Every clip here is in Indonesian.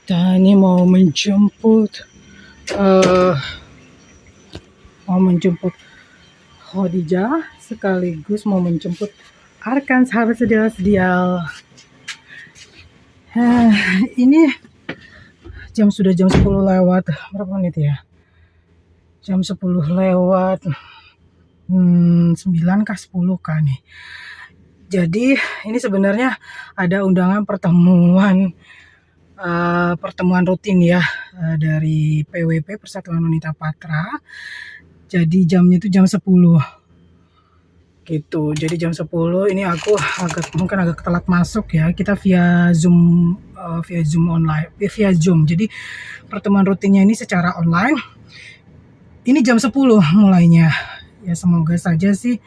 Kita ini mau menjemput Khadijah sekaligus mau menjemput Arkan, sahabat sedial. Ini sudah jam 10 lewat berapa menit ya? Jam 10 lewat 9 kah 10 kah nih. Jadi ini sebenarnya ada undangan pertemuan rutin ya dari PWP Persatuan Wanita Patra. Jadi jamnya itu jam 10 gitu. Jadi jam 10 ini aku mungkin agak telat masuk ya. Kita via Zoom online, via Zoom. Jadi pertemuan rutinnya ini secara online. Ini jam 10 mulainya. Ya semoga saja sih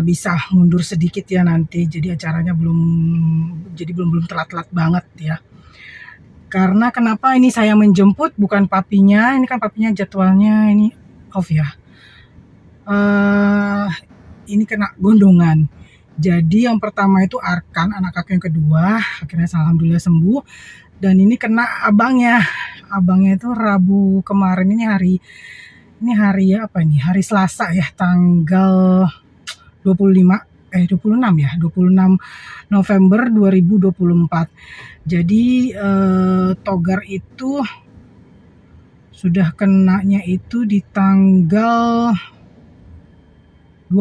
bisa mundur sedikit ya nanti, jadi acaranya belum telat-telat banget ya. Karena kenapa ini saya menjemput bukan papinya, ini kan papinya jadwalnya ini off ya. Ini kena gondongan. Jadi yang pertama itu Arkan, anak aku yang kedua, akhirnya alhamdulillah sembuh. Dan ini kena abangnya itu Rabu kemarin, ini hari apa nih? Hari Selasa ya, tanggal 26 November 2024. Jadi Togar itu sudah kenanya itu di tanggal 20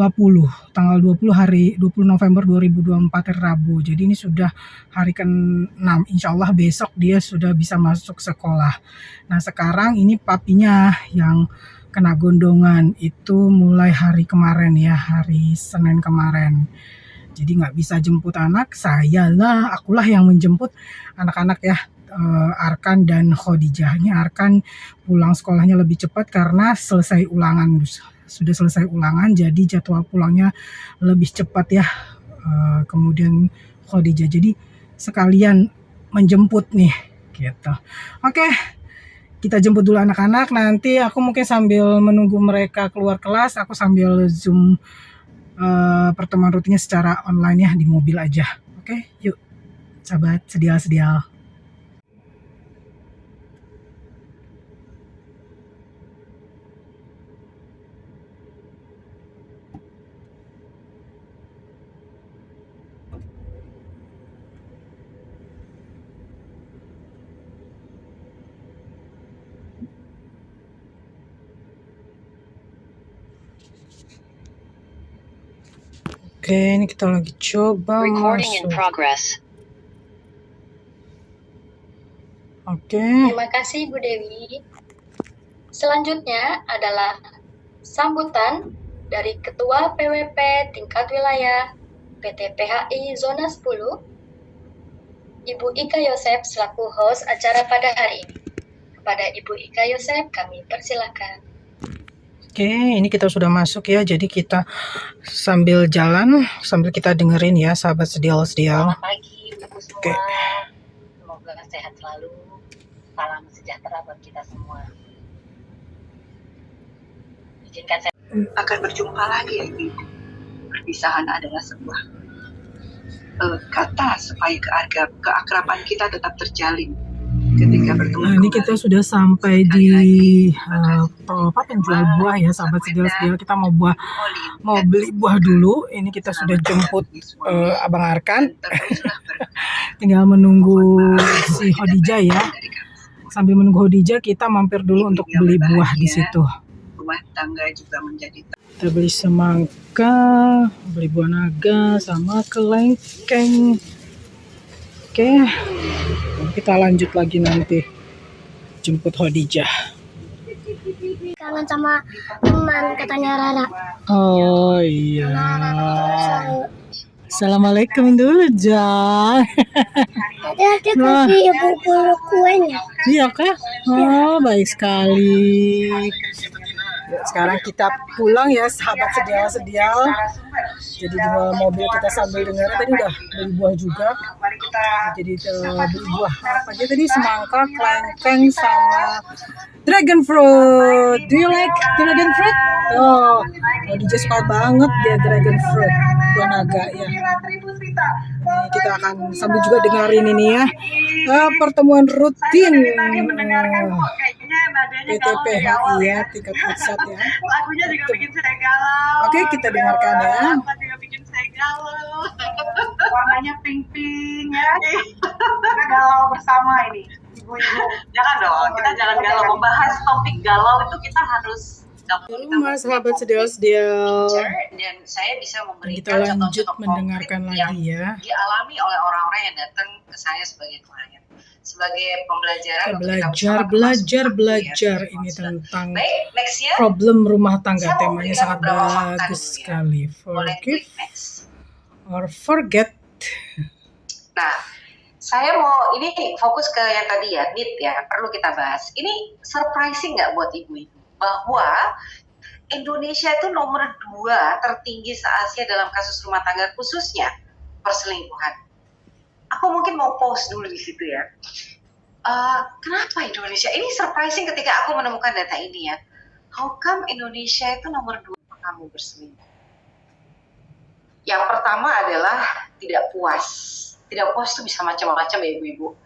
November 2024 Rabu. Jadi ini sudah hari ke-6. Insya Allah besok dia sudah bisa masuk sekolah. Nah sekarang ini papinya yang kena gondongan itu mulai hari kemarin ya, hari Senin kemarin. Jadi nggak bisa jemput anak, akulah yang menjemput anak-anak ya, Arkan dan Khadijah. Ini Arkan pulang sekolahnya lebih cepat karena sudah selesai ulangan, jadi jadwal pulangnya lebih cepat ya. Kemudian Khadijah, jadi sekalian menjemput nih gitu. Oke. Kita jemput dulu anak-anak, nanti aku mungkin sambil menunggu mereka keluar kelas, aku sambil Zoom pertemuan rutinnya secara online ya, di mobil aja. Oke, yuk sahabat sedial. Oke, ini kita lagi coba masuk. Oke. Terima kasih Bu Dewi. Selanjutnya adalah sambutan dari Ketua PWP tingkat wilayah PT PHI Zona 10, Ibu Ika Yosep selaku host acara pada hari ini. Kepada Ibu Ika Yosep kami persilakan. Oke, ini kita sudah masuk ya, jadi kita sambil jalan, sambil kita dengerin ya, sahabat sedial. Selamat pagi Ibu semua. Oke. Semoga sehat selalu, salam sejahtera buat kita semua. Izinkan saya akan berjumpa lagi ya Ibu. Perpisahan adalah sebuah kata supaya keakraban kita tetap terjalin. Ketika bertemu. Nah, ini kita sudah sampai di penjual buah ya, sahabat sedial. Kita mau beli buah dulu. Ini kita sudah jemput Abang Arkan. Tinggal menunggu si Khadijah ya. Sambil menunggu Khadijah, kita mampir dulu untuk beli buah di situ. Rumah tangga juga menjadi. Kita beli semangka, beli buah naga, sama kelengkeng. Oke, kita lanjut lagi nanti jemput Khadijah. Kangen sama teman, katanya Rara. Oh iya. Assalamualaikum dulu, Jan. Tadi kasih ibu bulu kuenya. Iya kah? Oh, baik sekali. Sekarang kita pulang ya, sahabat sedial. Jadi di mobil kita sambil dengar, tadi udah beli buah juga. Jadi beli buah apa aja tadi, semangka, kelengkeng, sama dragon fruit. Do you like dragon fruit? Oh, dia suka banget dia dragon fruit, buah naga ya. Kita akan sambil juga dengerin ini ya, pertemuan rutin PTPHI ya, tingkat pusat ya. Lagunya juga bikin saya galau. Oke, kita dengarkan ya. Apa juga bikin saya galau. Warnanya pink-pink ya. Kita galau bersama ini, ibu-ibu. Jangan dong, kita jangan galau. Membahas topik galau itu kita harus Halo sahabat sedel-sedel, dan saya bisa kita memberikan lanjut contoh-contoh mendengarkan konkret yang lagi ya. dialami oleh orang-orang yang datang ke saya sebagai klien, sebagai pembelajaran Kita untuk kita belajar bersama termasuk belajar ya, ini tentang Baik, nextnya problem rumah tangga. saya mau Temanya berikan sangat beberapa fakta bagus dulu ya. sekali. Boleh klik Forgive next. or forget. Nah, saya mau ini fokus ke yang tadi ya, need ya, perlu kita bahas. Ini surprising nggak buat ibu-ibu bahwa Indonesia itu nomor 2 tertinggi se-Asia dalam kasus rumah tangga, khususnya perselingkuhan. Aku mungkin mau pause dulu di situ ya. Kenapa Indonesia? Ini surprising ketika aku menemukan data ini ya. How come Indonesia itu nomor 2 kamu berselingkuh? Yang pertama adalah tidak puas. Tidak puas itu bisa macam-macam ya ibu-ibu.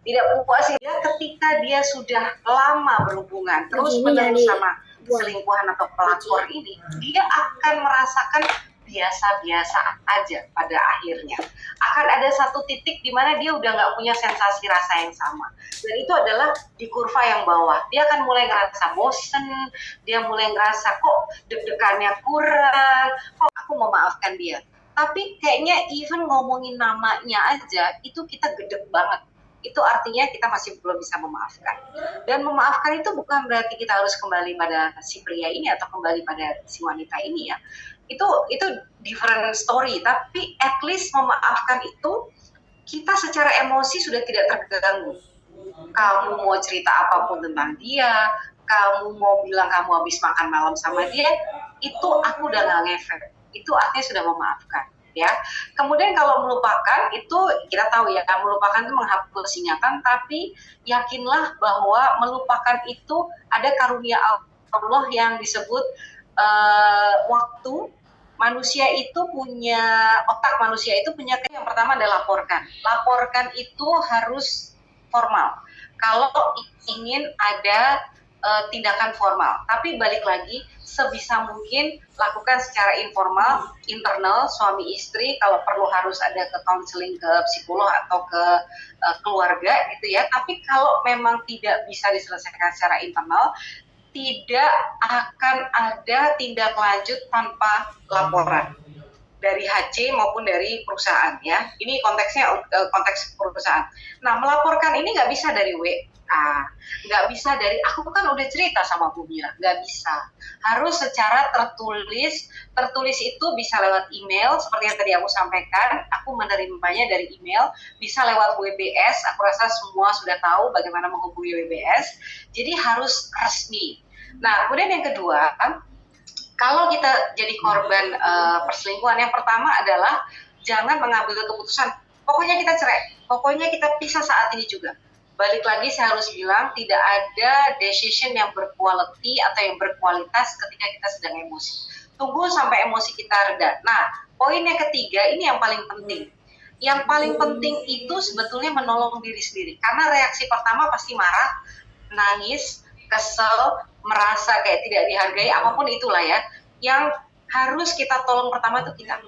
Tidak puas ya ketika dia sudah lama berhubungan terus-menerus sama selingkuhan atau pelakor ini, dia akan merasakan biasa-biasa aja pada akhirnya. Akan ada satu titik di mana dia udah nggak punya sensasi rasa yang sama. Dan itu adalah di kurva yang bawah. Dia akan mulai ngerasa bosen, dia mulai ngerasa kok deg-degannya kurang, kok aku memaafkan dia. Tapi kayaknya even ngomongin namanya aja, itu kita gedeg banget. Itu artinya kita masih belum bisa memaafkan. Dan memaafkan itu bukan berarti kita harus kembali pada si pria ini atau kembali pada si wanita ini ya. Itu different story, tapi at least memaafkan itu kita secara emosi sudah tidak terganggu. Kamu mau cerita apapun tentang dia, kamu mau bilang kamu habis makan malam sama dia, itu aku udah gak ngefek. Itu artinya sudah memaafkan. Ya, kemudian kalau melupakan itu kita tahu ya, melupakan itu menghapus ingatan, tapi yakinlah bahwa melupakan itu ada karunia Allah yang disebut waktu. Manusia itu punya otak, manusia itu punya yang pertama adalah laporkan itu harus formal kalau ingin ada tindakan formal, tapi balik lagi sebisa mungkin lakukan secara informal, internal, suami istri, kalau perlu harus ada ke counseling, ke psikolog atau ke keluarga gitu ya. Tapi kalau memang tidak bisa diselesaikan secara internal, tidak akan ada tindak lanjut tanpa laporan dari HC maupun dari perusahaan ya. Ini konteksnya konteks perusahaan. Nah, melaporkan ini nggak bisa dari WA, nggak bisa dari aku kan udah cerita sama Bu Mira, nggak bisa. Harus secara tertulis. Tertulis itu bisa lewat email seperti yang tadi aku sampaikan. Aku menerimanya dari email, bisa lewat WBS. Aku rasa semua sudah tahu bagaimana menghubungi WBS. Jadi harus resmi. Nah, kemudian yang kedua, kalau kita jadi korban perselingkuhan, yang pertama adalah jangan mengambil keputusan, pokoknya kita cerai, pokoknya kita pisah saat ini juga. Balik lagi saya harus bilang, tidak ada decision yang berquality atau yang berkualitas ketika kita sedang emosi. Tunggu sampai emosi kita reda. Nah, poin yang ketiga, ini yang paling penting. Yang paling penting itu sebetulnya menolong diri sendiri. Karena reaksi pertama pasti marah, nangis, kesel, merasa kayak tidak dihargai, apapun itulah ya. Yang harus kita tolong pertama itu kita.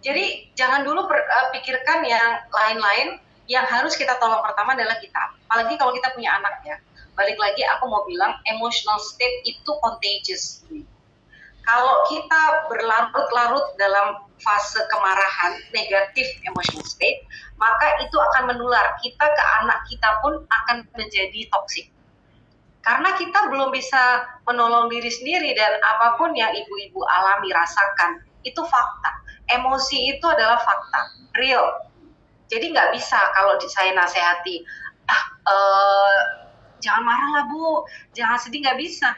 Jadi jangan dulu pikirkan yang lain-lain. Yang harus kita tolong pertama adalah kita. Apalagi kalau kita punya anak ya. Balik lagi aku mau bilang, emotional state itu contagious. Kalau kita berlarut-larut dalam fase kemarahan, negatif emotional state, maka itu akan menular. Kita ke anak kita pun akan menjadi toksik. Karena kita belum bisa menolong diri sendiri, dan apapun yang ibu-ibu alami, rasakan, itu fakta. Emosi itu adalah fakta, real. Jadi nggak bisa kalau saya nasihati, jangan marah lah Bu, jangan sedih, nggak bisa.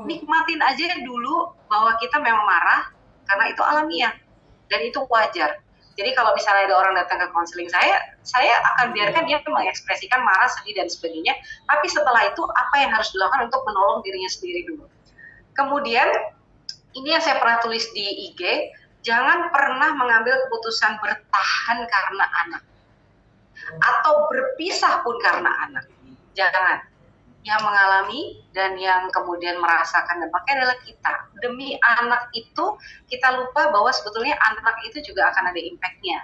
Nikmatin aja dulu bahwa kita memang marah, karena itu alamiah, dan itu wajar. Jadi kalau misalnya ada orang datang ke konseling saya akan biarkan dia mengekspresikan marah, sedih, dan sebagainya. Tapi setelah itu, apa yang harus dilakukan untuk menolong dirinya sendiri dulu. Kemudian, ini yang saya pernah tulis di IG, Jangan pernah mengambil keputusan bertahan karena anak atau berpisah pun karena anak. Jangan. Yang mengalami dan yang kemudian merasakan dampaknya adalah kita. Demi anak itu kita lupa bahwa sebetulnya anak itu juga akan ada impact-nya.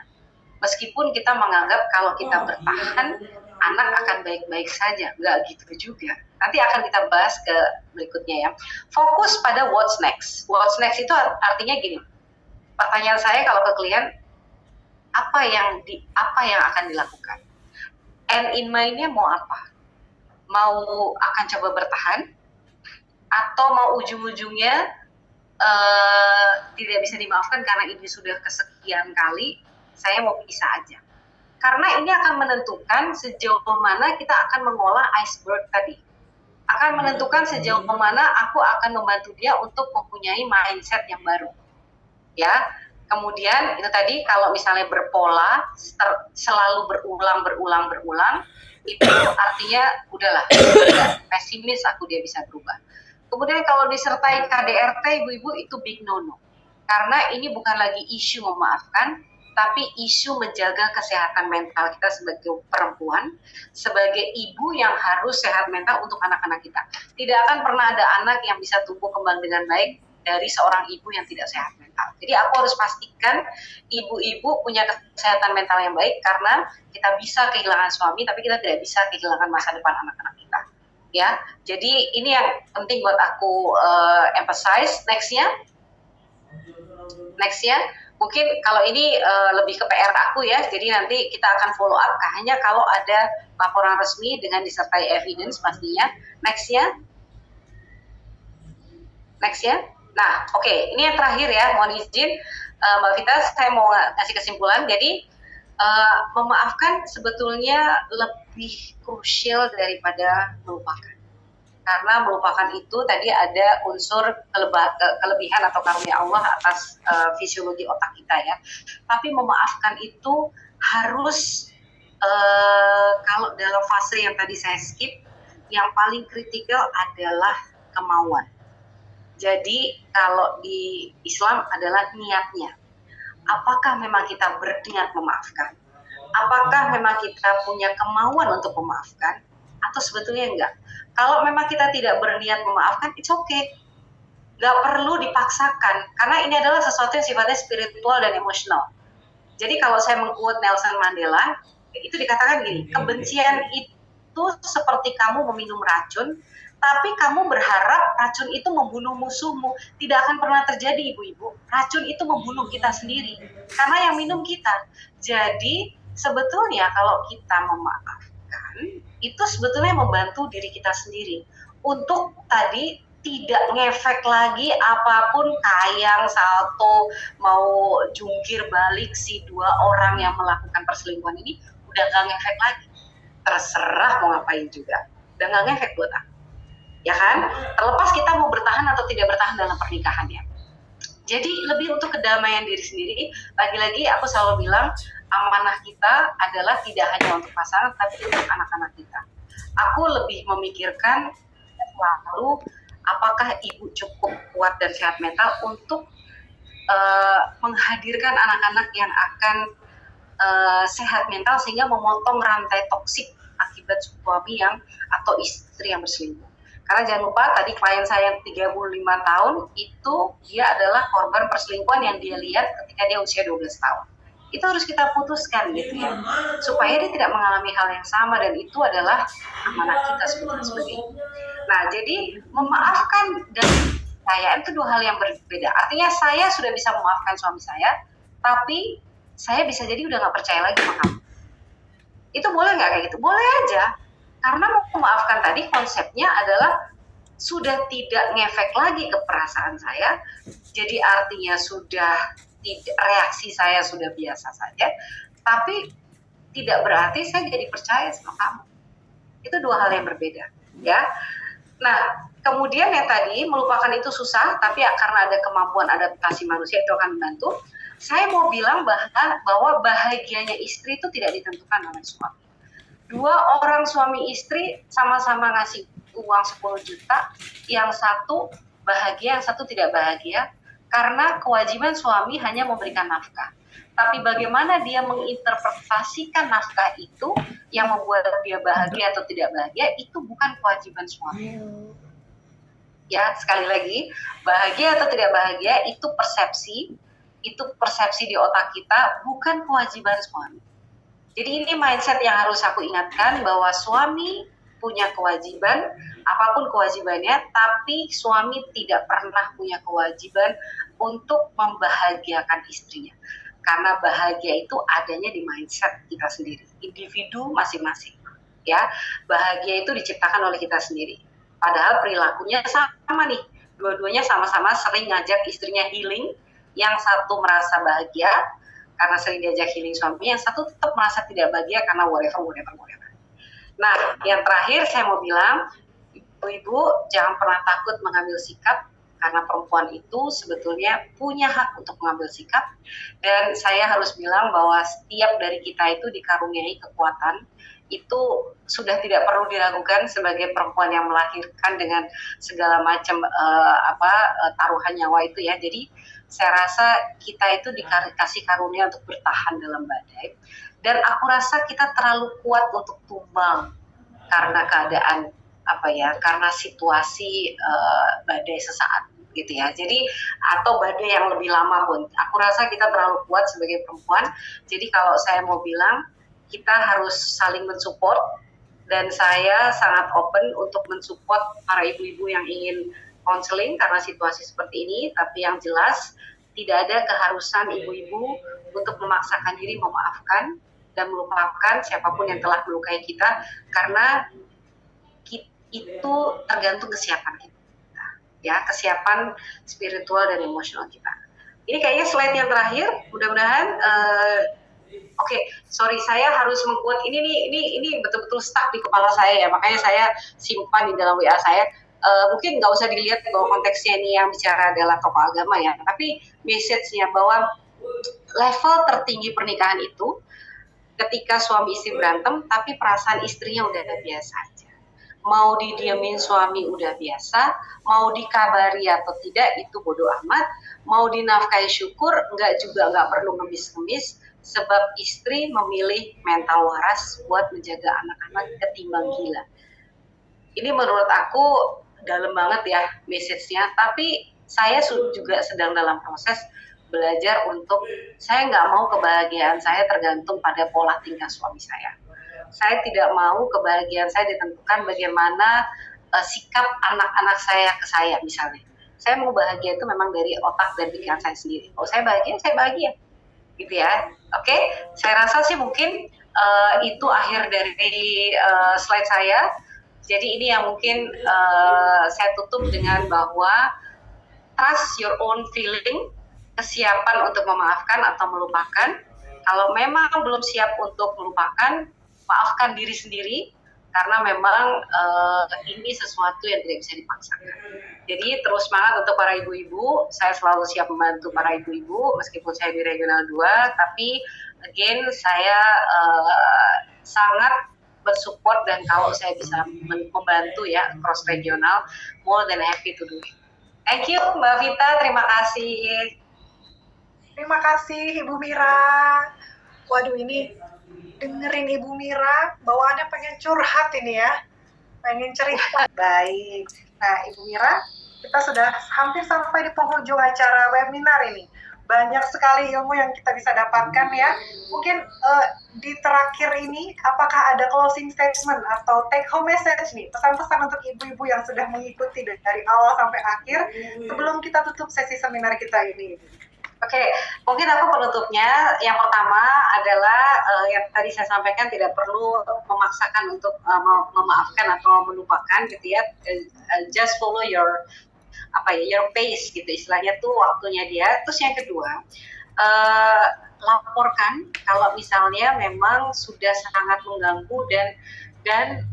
Meskipun kita menganggap kalau kita bertahan, anak akan baik-baik saja. Nggak gitu juga. Nanti akan kita bahas ke berikutnya ya. Fokus pada what's next. What's next itu artinya gini. Pertanyaan saya kalau ke klien, apa yang akan dilakukan? End in mind-nya mau apa? Mau akan coba bertahan? Atau mau ujung-ujungnya tidak bisa dimaafkan karena ini sudah kesekian kali, saya mau pisah aja. Karena ini akan menentukan sejauh mana kita akan mengolah iceberg tadi. Akan menentukan sejauh mana aku akan membantu dia untuk mempunyai mindset yang baru. Ya, kemudian itu tadi kalau misalnya berpola selalu berulang itu artinya udahlah, pesimis aku dia bisa berubah. Kemudian kalau disertai KDRT ibu-ibu itu big no-no, karena ini bukan lagi isu memaafkan, tapi isu menjaga kesehatan mental kita sebagai perempuan, sebagai ibu yang harus sehat mental untuk anak-anak kita. Tidak akan pernah ada anak yang bisa tumbuh kembang dengan baik dari seorang ibu yang tidak sehat mental. Jadi aku harus pastikan ibu-ibu punya kesehatan mental yang baik, karena kita bisa kehilangan suami, tapi kita tidak bisa kehilangan masa depan anak-anak kita. Ya, jadi ini yang penting buat aku emphasize. Nextnya, mungkin kalau ini lebih ke PR aku ya. Jadi nanti kita akan follow up hanya kalau ada laporan resmi dengan disertai evidence pastinya. Nextnya. Nah, oke, ini yang terakhir ya, mohon izin Mbak Vita, saya mau kasih kesimpulan. Jadi memaafkan sebetulnya lebih krusial daripada melupakan. Karena melupakan itu tadi ada unsur kelebihan atau karunia Allah atas fisiologi otak kita ya. Tapi memaafkan itu harus kalau dalam fase yang tadi saya skip, yang paling kritikal adalah kemauan. Jadi kalau di Islam adalah niatnya. Apakah memang kita berniat memaafkan? Apakah memang kita punya kemauan untuk memaafkan? Atau sebetulnya enggak? Kalau memang kita tidak berniat memaafkan, it's okay. Nggak perlu dipaksakan. Karena ini adalah sesuatu yang sifatnya spiritual dan emosional. Jadi kalau saya mengquote Nelson Mandela, itu dikatakan gini, kebencian itu seperti kamu meminum racun, tapi kamu berharap racun itu membunuh musuhmu. Tidak akan pernah terjadi, ibu-ibu. Racun itu membunuh kita sendiri, karena yang minum kita. Jadi sebetulnya kalau kita memaafkan, itu sebetulnya membantu diri kita sendiri untuk tadi tidak ngefek lagi apapun, kayang, salto, mau jungkir balik si dua orang yang melakukan perselingkuhan ini, udah gak ngefek lagi. Terserah mau ngapain juga, udah gak ngefek buat aku. Ya kan? Terlepas kita mau bertahan atau tidak bertahan dalam pernikahannya. Jadi lebih untuk kedamaian diri sendiri. Lagi-lagi aku selalu bilang, amanah kita adalah tidak hanya untuk pasangan, tapi untuk anak-anak kita. Aku lebih memikirkan selalu apakah ibu cukup kuat dan sehat mental untuk menghadirkan anak-anak yang akan sehat mental sehingga memotong rantai toksik akibat suami atau istri yang berselingkuh. Karena jangan lupa tadi klien saya yang 35 tahun itu dia adalah korban perselingkuhan yang dia lihat ketika dia usia 12 tahun. Itu harus kita putuskan gitu ya, supaya dia tidak mengalami hal yang sama, dan itu adalah amanah kita sebagai ibu. Nah, jadi memaafkan dan saya itu dua hal yang berbeda. Artinya saya sudah bisa memaafkan suami saya, tapi saya bisa jadi udah nggak percaya lagi sama kamu. Itu boleh nggak kayak gitu? Boleh aja. Karena memaafkan tadi konsepnya adalah sudah tidak ngefek lagi ke perasaan saya, jadi artinya sudah reaksi saya sudah biasa saja, tapi tidak berarti saya jadi percaya sama kamu. Itu dua hal yang berbeda, ya. Nah, kemudian yang tadi melupakan itu susah, tapi ya karena ada kemampuan adaptasi manusia itu akan membantu. Saya mau bilang bahwa bahagianya istri itu tidak ditentukan oleh suami. Dua orang suami istri sama-sama ngasih uang 10 juta, yang satu bahagia, yang satu tidak bahagia. Karena kewajiban suami hanya memberikan nafkah. Tapi bagaimana dia menginterpretasikan nafkah itu yang membuat dia bahagia atau tidak bahagia, itu bukan kewajiban suami. Ya, sekali lagi, bahagia atau tidak bahagia itu persepsi di otak kita, bukan kewajiban suami. Jadi ini mindset yang harus aku ingatkan, bahwa suami punya kewajiban, apapun kewajibannya, tapi suami tidak pernah punya kewajiban untuk membahagiakan istrinya. Karena bahagia itu adanya di mindset kita sendiri, individu masing-masing. Ya, bahagia itu diciptakan oleh kita sendiri. Padahal perilakunya sama nih, dua-duanya sama-sama sering ngajak istrinya healing. Yang satu merasa bahagia karena sering diajak healing suaminya, yang satu tetap merasa tidak bahagia karena whatever. Nah, yang terakhir saya mau bilang, ibu-ibu jangan pernah takut mengambil sikap, karena perempuan itu sebetulnya punya hak untuk mengambil sikap. Dan saya harus bilang bahwa setiap dari kita itu dikaruniai kekuatan, itu sudah tidak perlu diragukan sebagai perempuan yang melahirkan dengan segala macam taruhan nyawa itu ya. Jadi saya rasa kita itu dikasih karunia untuk bertahan dalam badai, dan aku rasa kita terlalu kuat untuk tumbang karena keadaan karena situasi badai sesaat gitu ya. Jadi atau badai yang lebih lama pun, aku rasa kita terlalu kuat sebagai perempuan. Jadi kalau saya mau bilang, kita harus saling mensupport, dan saya sangat open untuk mensupport para ibu-ibu yang ingin konseling karena situasi seperti ini. Tapi yang jelas tidak ada keharusan ibu-ibu untuk memaksakan diri memaafkan dan melupakan siapapun yang telah melukai kita, karena itu tergantung kesiapan kita, ya, kesiapan spiritual dan emosional kita. Ini kayaknya slide yang terakhir, mudah-mudahan. Sorry, saya harus mengquote ini betul-betul stuck di kepala saya ya, makanya saya simpan di dalam WA saya. Mungkin nggak usah dilihat bahwa konteksnya ini yang bicara adalah tokoh agama ya, tapi message-nya bahwa level tertinggi pernikahan itu ketika suami istri berantem, tapi perasaan istrinya udah biasa aja. Mau didiamin suami udah biasa, mau dikabari atau tidak itu bodo amat, mau dinafkahi syukur, nggak perlu ngemis-ngemis, sebab istri memilih mental waras buat menjaga anak-anak ketimbang gila. Ini menurut aku dalam banget ya message-nya, tapi saya juga sedang dalam proses belajar untuk, saya nggak mau kebahagiaan saya tergantung pada pola tingkah suami saya. Saya tidak mau kebahagiaan saya ditentukan bagaimana sikap anak-anak saya ke saya misalnya. Saya mau bahagia itu memang dari otak dan pikiran saya sendiri. Kalau saya bahagia, gitu ya. Oke, saya rasa sih mungkin itu akhir dari slide saya. Jadi ini yang mungkin saya tutup dengan bahwa trust your own feeling, kesiapan untuk memaafkan atau melupakan. Kalau memang belum siap untuk melupakan, maafkan diri sendiri, karena memang ini sesuatu yang tidak bisa dipaksakan. Jadi terus semangat untuk para ibu-ibu, saya selalu siap membantu para ibu-ibu meskipun saya di regional 2, tapi again saya sangat bersupport, dan kalau saya bisa membantu ya cross regional, more than happy to do it. Thank you Mbak Vita, terima kasih. Terima kasih Ibu Mira. Waduh, ini dengerin Ibu Mira, bawaannya pengen curhat ini ya, pengen cerita. Baik, nah Ibu Mira, kita sudah hampir sampai di penghujung acara webinar ini. Banyak sekali ilmu yang kita bisa dapatkan ya. Mungkin di terakhir ini, apakah ada closing statement atau take home message nih, pesan-pesan untuk ibu-ibu yang sudah mengikuti dari awal sampai akhir, sebelum kita tutup sesi seminar kita ini? Oke, mungkin aku penutupnya yang pertama adalah yang tadi saya sampaikan, tidak perlu memaksakan untuk memaafkan atau melupakan gitu ya. Just follow your pace gitu, istilahnya tuh waktunya dia. Terus yang kedua, laporkan kalau misalnya memang sudah sangat mengganggu, dan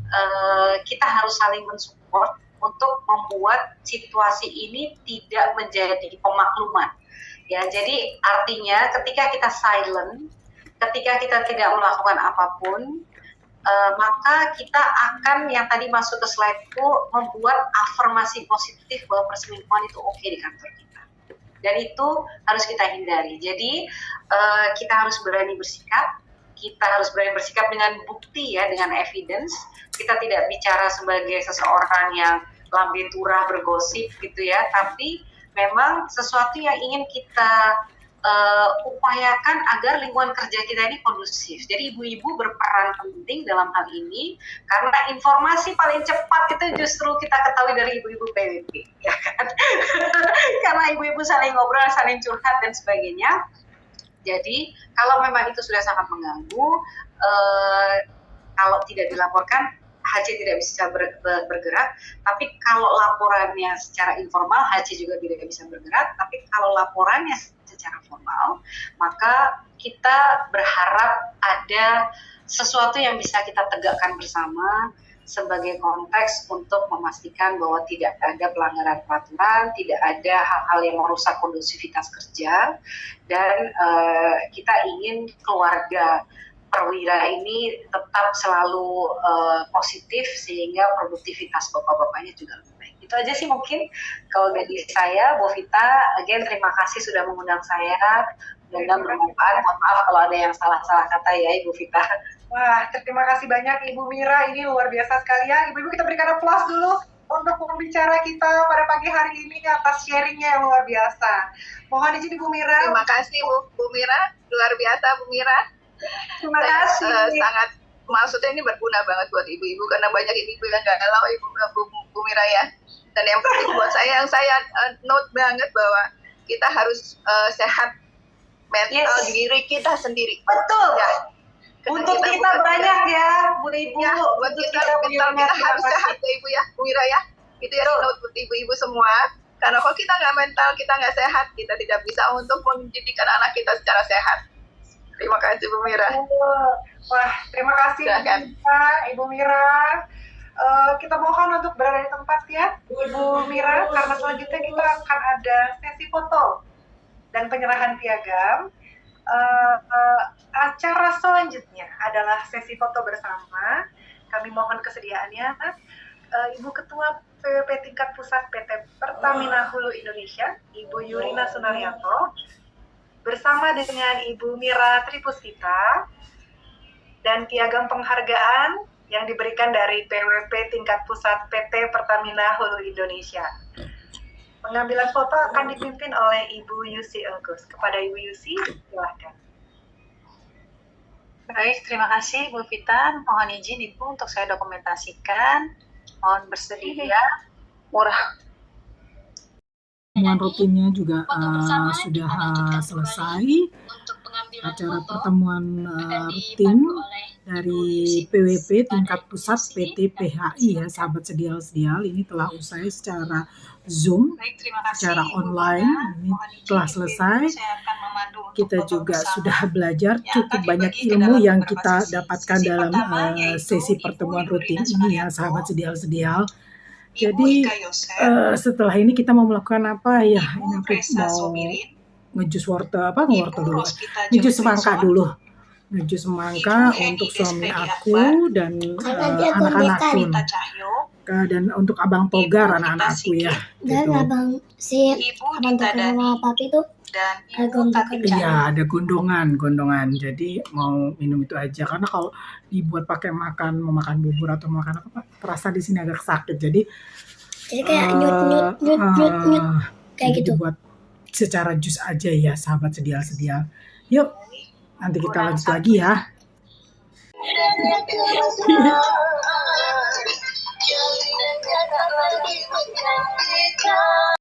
kita harus saling mensupport untuk membuat situasi ini tidak menjadi pemakluman. Ya, jadi artinya ketika kita silent, ketika kita tidak melakukan apapun, maka kita akan, yang tadi masuk ke slide-ku, membuat afirmasi positif bahwa perselingkuhan itu oke di kantor kita. dan itu harus kita hindari. Jadi kita harus berani bersikap, dengan bukti ya, dengan evidence. Kita tidak bicara sebagai seseorang yang lambe turah bergosip gitu ya, tapi memang sesuatu yang ingin kita upayakan agar lingkungan kerja kita ini kondusif. Jadi ibu-ibu berperan penting dalam hal ini, karena informasi paling cepat itu justru kita ketahui dari ibu-ibu PWP, ya kan? Karena ibu-ibu saling ngobrol, saling curhat dan sebagainya. Jadi kalau memang itu sudah sangat mengganggu, kalau tidak dilaporkan, HC tidak bisa bergerak. Tapi kalau laporannya secara informal, HC juga tidak bisa bergerak. Tapi kalau laporannya secara formal, maka kita berharap ada sesuatu yang bisa kita tegakkan bersama sebagai konteks untuk memastikan bahwa tidak ada pelanggaran peraturan, tidak ada hal-hal yang merusak kondusivitas kerja, dan kita ingin keluarga perwira ini tetap selalu positif sehingga produktivitas bapak-bapaknya juga lebih baik. Itu aja sih mungkin kalau dari saya, Bu Vita. Again, terima kasih sudah mengundang saya. Mudah-mudahan bermanfaat. Mohon maaf kalau ada yang salah-salah kata ya, Ibu Vita. Wah, terima kasih banyak Ibu Mira, ini luar biasa sekali ya. Ibu-ibu kita berikan aplaus dulu untuk pembicara kita pada pagi hari ini atas sharingnya yang luar biasa. Mohon izin Ibu Mira. Terima kasih Bu Mira, luar biasa Bu Mira. Terima kasih. Sangat, maksudnya ini berguna banget buat ibu-ibu karena banyak ibu-ibu yang galau Bu Mira ya. Dan yang penting buat saya, yang saya note banget bahwa kita harus sehat mental diri kita sendiri. Betul. Ya. Untuk kita banyak ya, Bu Ibu. Ya, buat kita mental kita harus sehat ya Ibu ya, Bu Mira ya. Itu ya note buat ibu-ibu semua. Karena kalau kita nggak mental, kita nggak sehat, kita tidak bisa untuk mendidikan anak kita secara sehat. Terima kasih Bu Mira. Wah, terima kasih Ibu Mira. Kita mohon untuk berada di tempat ya, Ibu Mira, karena selanjutnya kita akan ada sesi foto dan penyerahan piagam. Acara selanjutnya adalah sesi foto bersama. Kami mohon kesediaannya, Ibu Ketua PWP tingkat pusat PT Pertamina Hulu Indonesia, Ibu Yurina Sunaryanto, bersama dengan Ibu Mira Tripusita, dan piagam penghargaan yang diberikan dari PWP tingkat pusat PT Pertamina Hulu Indonesia. Pengambilan foto akan dipimpin oleh Ibu Yusi Elgus. Kepada Ibu Yusi, silahkan. Baik, terima kasih Bu Vita. Mohon izin Ibu untuk saya dokumentasikan. Mohon bersedia. Murah. Pertemuan rutinnya juga sudah selesai. Acara pertemuan rutin dari PWP tingkat pusat PT PHI ya, sahabat sedial-sedial, ini telah usai secara Zoom, secara online. Ini telah selesai. Kita juga sudah belajar cukup banyak ilmu yang kita dapatkan dalam sesi pertemuan rutin ini ya, sahabat sedial-sedial. Jadi setelah ini kita mau melakukan apa ya? Ini aku mau ngejus wortel dulu. Ngejus semangka dulu. Ngejus semangka untuk suami aku dan anak-anakku. Dan untuk Abang Togar anak-anakku ya. Dan gitu. abang Togar sama papi tuh Iya, ada gondongan. Jadi mau minum itu aja, karena kalau dibuat pakai mau makan bubur atau makan apa, terasa di sini agak sakit. Jadi kayak nyut kayak gitu. Dibuat secara jus aja ya, sahabat sedial-sedial. Yuk, nanti kita lanjut lagi ya.